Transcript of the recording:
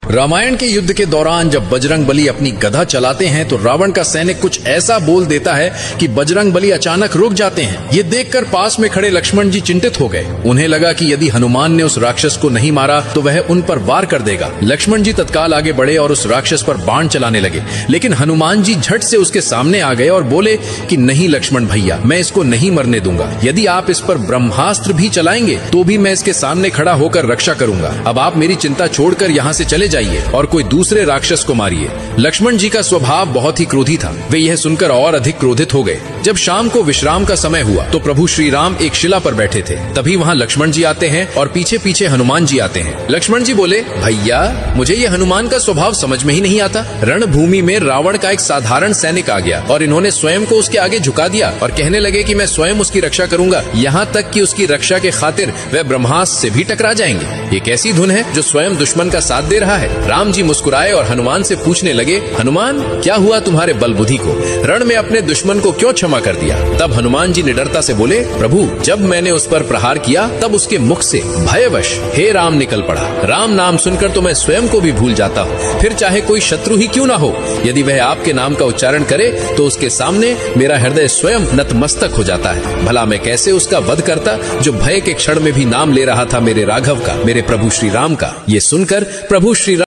रामायण के युद्ध के दौरान जब बजरंग बली अपनी गदा चलाते हैं तो रावण का सैनिक कुछ ऐसा बोल देता है कि बजरंग बली अचानक रुक जाते हैं। ये देखकर पास में खड़े लक्ष्मण जी चिंतित हो गए। उन्हें लगा कि यदि हनुमान ने उस राक्षस को नहीं मारा तो वह उन पर वार कर देगा। लक्ष्मण जी तत्काल आगे बढ़े और उस राक्षस पर बाण चलाने लगे, लेकिन हनुमान जी झट से उसके सामने आ गए और बोले कि नहीं लक्ष्मण भैया, मैं इसको नहीं मरने दूंगा। यदि आप इस पर ब्रह्मास्त्र भी चलाएंगे तो भी मैं इसके सामने खड़ा होकर रक्षा करूंगा। अब आप मेरी चिंता छोड़कर यहाँ से चले जाइए और कोई दूसरे राक्षस को मारिए। लक्ष्मण जी का स्वभाव बहुत ही क्रोधी था। वे यह सुनकर और अधिक क्रोधित हो गए। जब शाम को विश्राम का समय हुआ तो प्रभु श्री राम एक शिला पर बैठे थे। तभी वहाँ लक्ष्मण जी आते हैं और पीछे पीछे हनुमान जी आते हैं। लक्ष्मण जी बोले, भैया मुझे ये हनुमान का स्वभाव समझ में ही नहीं आता। रणभूमि में रावण का एक साधारण सैनिक आ गया और इन्होंने स्वयं को उसके आगे झुका दिया और कहने लगे कि मैं स्वयं उसकी रक्षा करूंगा, यहाँ तक कि उसकी रक्षा के खातिर वह ब्रह्मास्त्र से भी टकरा जाएंगे। ये कैसी धुन है जो स्वयं दुश्मन का साथ दे रहा है। राम जी मुस्कुराए और हनुमान से पूछने लगे, हनुमान क्या हुआ तुम्हारे बल बुद्धि को? रण में अपने दुश्मन को क्यों क्षमा कर दिया? तब हनुमान जी निडरता से बोले, प्रभु जब मैंने उस पर प्रहार किया तब उसके मुख से भयवश हे राम निकल पड़ा। राम नाम सुनकर तो मैं स्वयं को भी भूल जाता हूँ, फिर चाहे कोई शत्रु ही क्यों ना हो। यदि वह आपके नाम का उच्चारण करे तो उसके सामने मेरा हृदय स्वयं नतमस्तक हो जाता है। भला मैं कैसे उसका वध करता जो भय के क्षण में भी नाम ले रहा था मेरे राघव का, मेरे प्रभु श्री राम का। ये सुनकर प्रभु श्री